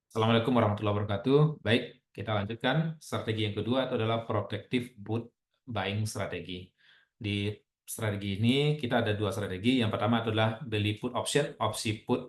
Assalamualaikum warahmatullahi wabarakatuh. Baik, kita lanjutkan. Strategi yang kedua itu adalah protective put buying strategi. Di strategi ini kita ada dua strategi. Yang pertama adalah beli put option, opsi put.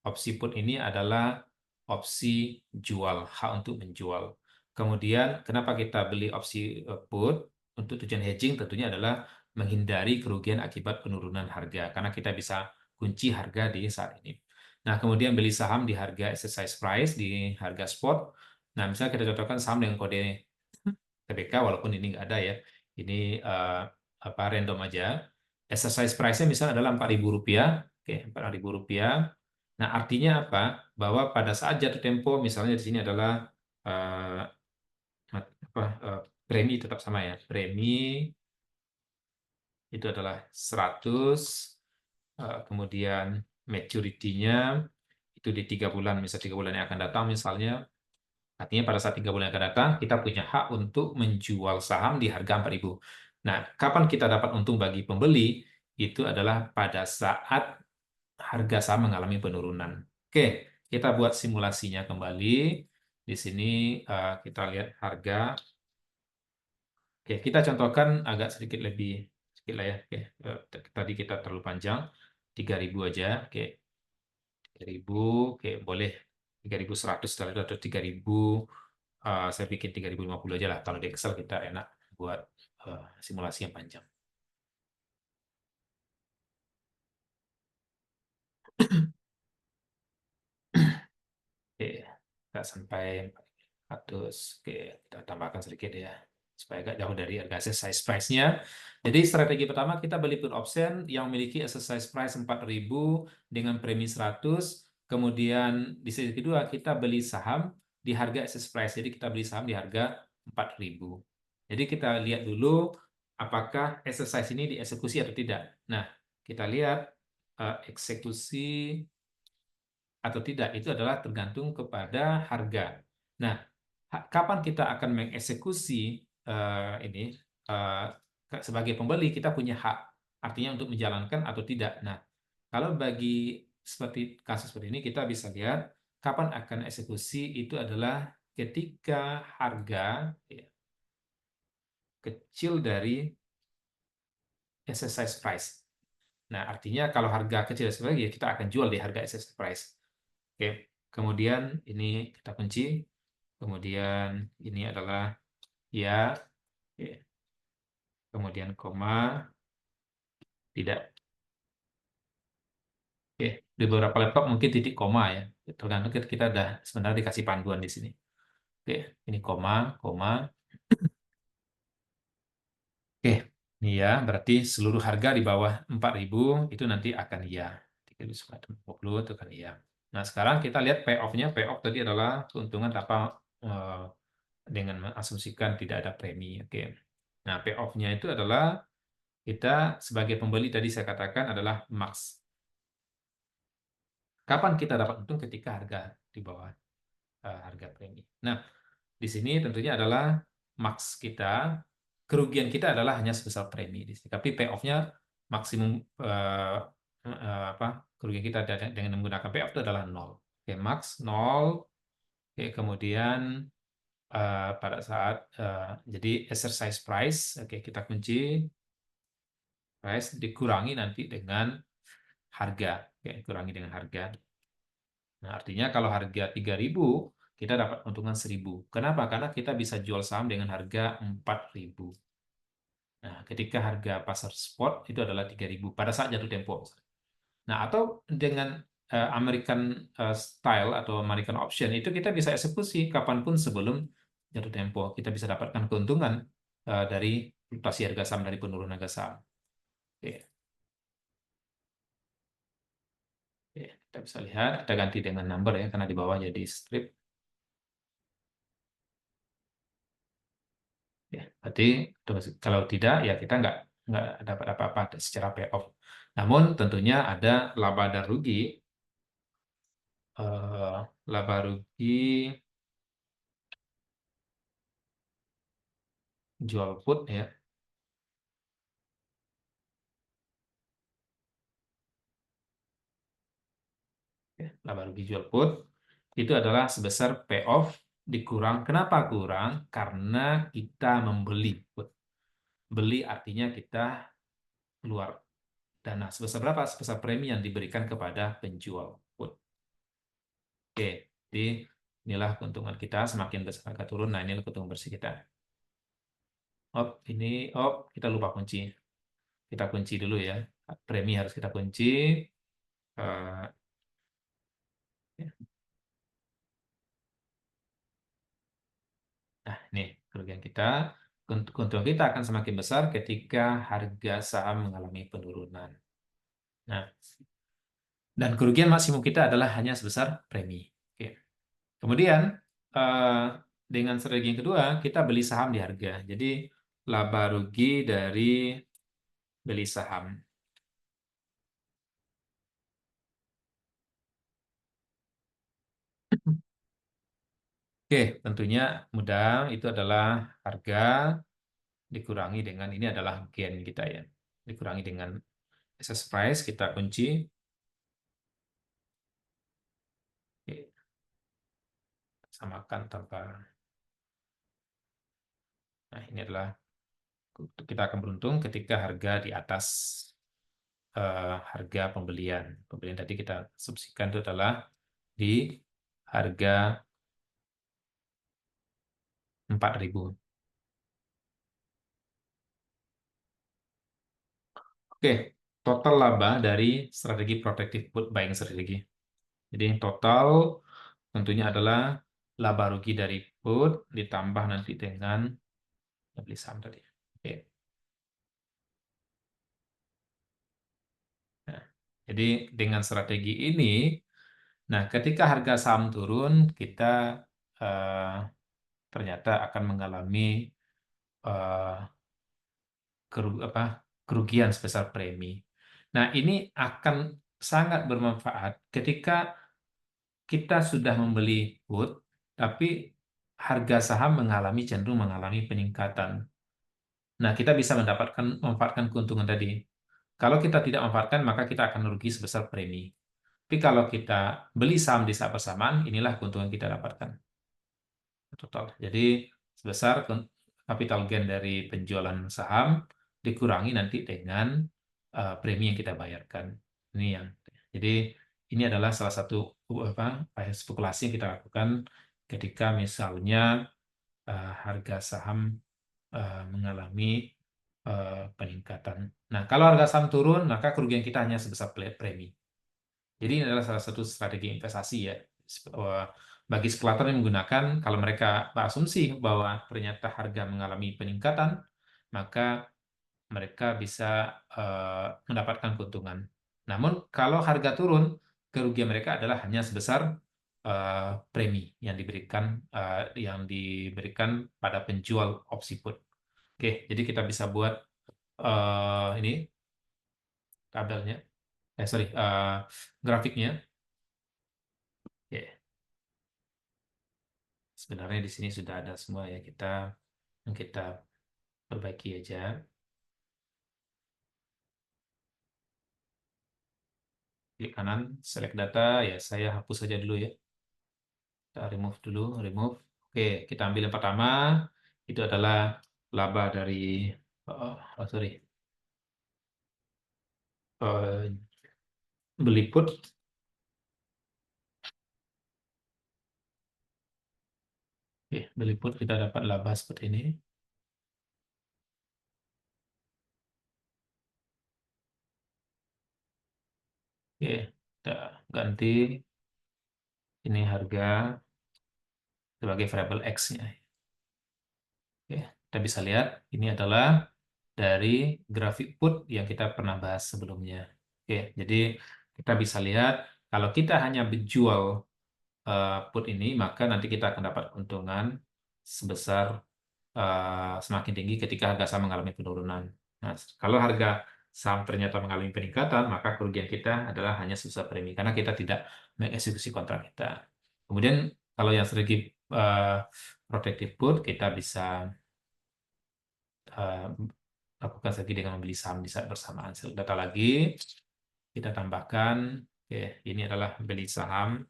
Opsi put ini adalah opsi jual, hak untuk menjual. Kemudian, kenapa kita beli opsi put? Untuk tujuan hedging tentunya adalah menghindari kerugian akibat penurunan harga, karena kita bisa kunci harga di saat ini. Nah, kemudian beli saham di harga exercise price, di harga spot. Nah, misalnya kita cocokkan saham dengan kode TBK, walaupun ini nggak ada ya. Ini random aja. Exercise price-nya misalnya adalah Rp4.000. Oke, Rp4.000. Nah, artinya apa? Bahwa pada saat jatuh tempo, misalnya di sini adalah eh, premi tetap sama ya. Premi itu adalah 100, kemudian maturity-nya itu di 3 bulan, misal 3 bulan yang akan datang misalnya. Artinya pada saat 3 bulan yang akan datang, kita punya hak untuk menjual saham di harga 4.000. Nah, kapan kita dapat untung bagi pembeli? Itu adalah pada saat harga saham mengalami penurunan. Oke, kita buat simulasinya kembali. Di sini kita lihat harga. Oke, kita contohkan agak sedikit lebih sedikit lah ya. Oke, tadi kita terlalu panjang. 3.000 aja. Oke, 3.000. Oke, boleh 3.100 atau 3.000. Saya bikin 3.050 aja lah. Kalau di Excel kita enak buat simulasi yang panjang. Oke, nggak sampai 400. Oke, kita tambahkan sedikit ya, supaya agak jauh dari harga exercise price-nya. Jadi strategi pertama kita beli put option yang memiliki exercise price 4.000 dengan premi 100. Kemudian di sisi kedua kita beli saham di harga exercise price. Jadi kita beli saham di harga 4.000. Jadi kita lihat dulu apakah exercise ini dieksekusi atau tidak. Nah, kita lihat eksekusi atau tidak itu adalah tergantung kepada harga. Nah, kapan kita akan mengeksekusi ini eh, sebagai pembeli kita punya hak, artinya untuk menjalankan atau tidak. Nah, kalau bagi seperti kasus seperti ini kita bisa lihat kapan akan eksekusi itu adalah ketika harga ya, kecil dari exercise price. Nah, artinya kalau harga kecil sekali ya kita akan jual di harga exercise price. Oke, kemudian ini kita kunci. Kemudian ini adalah ya, oke. Kemudian koma, tidak. Oke, di beberapa laptop mungkin titik koma ya. Tergantung kita udah sebenarnya dikasih panduan di sini. Oke, ini koma, koma. Oke, ini ya, berarti seluruh harga di bawah 4.000 itu nanti akan iya. 3.150 itu kan iya. Nah, sekarang kita lihat payoff-nya. Payoff tadi adalah keuntungan tanpa dengan mengasumsikan tidak ada premi. Oke. Nah, payoff-nya itu adalah kita sebagai pembeli tadi saya katakan adalah max. Kapan kita dapat untung ketika harga di bawah harga premi. Nah, di sini tentunya adalah max kita, kerugian kita adalah hanya sebesar premi di sini. Tapi payoff-nya maksimum apa kerugian kita dengan menggunakan payoff itu adalah nol. Oke, max nol. Oke, kemudian pada saat jadi exercise price, oke kita kunci price dikurangi nanti dengan harga. Oke, kurangi dengan harga. Nah, artinya kalau harga 3.000, kita dapat untungan 1.000. Kenapa? Karena kita bisa jual saham dengan harga 4.000. Nah, ketika harga pasar spot itu adalah 3.000 pada saat jatuh tempo. Nah, atau dengan American style atau American option itu kita bisa eksekusi kapanpun sebelum jatuh tempo. Kita bisa dapatkan keuntungan dari fluktuasi harga saham, dari penurunan harga saham. Oke. Oke, kita bisa lihat, kita ganti dengan number ya, karena di bawah jadi strip. Ya, berarti kalau tidak ya kita nggak dapat apa-apa secara payoff. Namun tentunya ada laba dan rugi. Laba rugi jual put ya. Laba rugi jual put. itu adalah sebesar payoff dikurang. Kenapa kurang? Karena kita membeli put. Beli artinya kita keluar dana. Sebesar berapa? Sebesar premi yang diberikan kepada penjual put. Oke, jadi inilah keuntungan kita. Semakin besar harga turun, nah inilah keuntungan bersih kita. Oh, ini, oh, kita lupa kunci. Kita kunci dulu ya. Premi harus kita kunci. Eh, ya. Nah, ini kerugian kita. Keuntungan kita akan semakin besar ketika harga saham mengalami penurunan. Nah, dan kerugian maksimum kita adalah hanya sebesar premi. Oke. Kemudian, eh, dengan strategi yang kedua, kita beli saham di harga. Jadi, laba rugi dari beli saham. Oke, tentunya mudah. Itu adalah harga dikurangi dengan, ini adalah gain kita ya. Dikurangi dengan excess price, kita kunci. Oke, samakan tanpa. Nah, ini adalah kita akan beruntung ketika harga di atas harga pembelian. Pembelian tadi kita asumsikan itu adalah di harga 4.000. Oke, total laba dari strategi protective put buying strategi. Jadi total tentunya adalah laba rugi dari put ditambah nanti dengan beli saham tadi. Oke. Nah, jadi dengan strategi ini, nah ketika harga saham turun, kita eh, ternyata akan mengalami eh, kerugian sebesar premi. Nah, ini akan sangat bermanfaat ketika kita sudah membeli put, tapi harga saham cenderung mengalami peningkatan. Nah, kita bisa memanfaatkan keuntungan tadi. Kalau kita tidak memanfaatkan, maka kita akan rugi sebesar premi. Tapi kalau kita beli saham di saat bersamaan, inilah keuntungan kita dapatkan total. Jadi sebesar capital gain dari penjualan saham dikurangi nanti dengan premi yang kita bayarkan. Ini yang. Jadi ini adalah salah satu spekulasi yang kita lakukan ketika misalnya harga saham mengalami peningkatan. Nah, kalau harga saham turun, maka kerugian kita hanya sebesar premi. Jadi ini adalah salah satu strategi investasi ya. Bagi spekulator yang menggunakan, kalau mereka berasumsi bahwa ternyata harga mengalami peningkatan, maka mereka bisa mendapatkan keuntungan. Namun kalau harga turun, kerugian mereka adalah hanya sebesar premi yang diberikan pada penjual opsi put. Oke, jadi kita bisa buat ini tabelnya, sorry, grafiknya. Oke. Sebenarnya di sini sudah ada semua ya, kita perbaiki aja. Klik kanan, select data, ya saya hapus saja dulu ya. Kita remove dulu, remove. Oke, kita ambil yang pertama, itu adalah laba dari, sorry, eh, beli put. Oke, beli put kita dapat laba seperti ini. Oke, kita ganti ini harga sebagai variable X-nya. Oke, kita bisa lihat ini adalah dari grafik put yang kita pernah bahas sebelumnya. Oke, jadi kita bisa lihat kalau kita hanya menjual put ini, maka nanti kita akan dapat keuntungan sebesar semakin tinggi ketika harga saham mengalami penurunan. Nah, kalau harga saham ternyata mengalami peningkatan, maka kerugian kita adalah hanya sebesar premi karena kita tidak mengeksekusi kontrak kita. Kemudian kalau yang strategi protective put, kita bisa eh, lakukan strategi dengan membeli saham di saat bersamaan. Data lagi, kita tambahkan, oke, ini adalah beli saham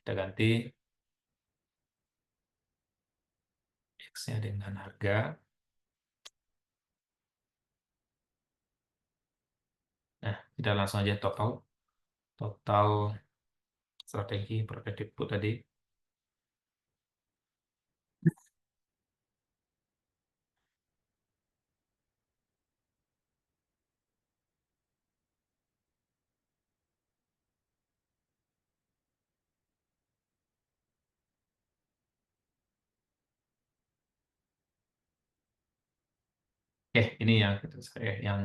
Kita ganti X-nya dengan harga. Nah, kita langsung aja total. Total strategi protective put tadi. Oke, ini yang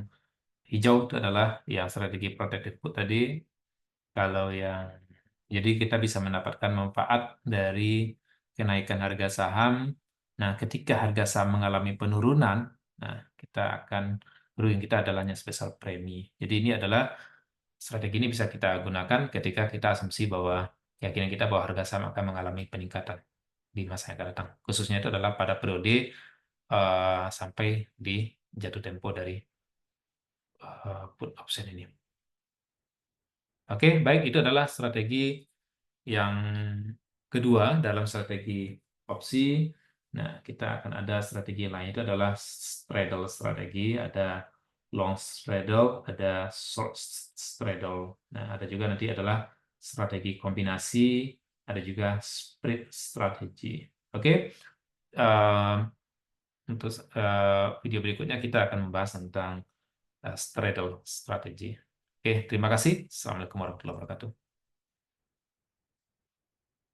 hijau itu adalah yang strategi protective put tadi. Kalau yang jadi kita bisa mendapatkan manfaat dari kenaikan harga saham. Nah, ketika harga saham mengalami penurunan, nah kita akan rugi kita adalah hanya special premi. Jadi ini adalah strategi ini bisa kita gunakan ketika kita asumsi bahwa keyakinan kita bahwa harga saham akan mengalami peningkatan di masa yang akan datang. Khususnya itu adalah pada periode sampai di jatuh tempo dari put option ini. Oke, baik, itu adalah strategi yang kedua dalam strategi opsi. Nah, kita akan ada strategi lain, itu adalah straddle strategi, ada long straddle, ada short straddle. Nah, ada juga nanti adalah strategi kombinasi, ada juga split strategi. Oke, eh, untuk video berikutnya kita akan membahas tentang straddle strategi. Oke, terima kasih. Assalamualaikum warahmatullahi wabarakatuh.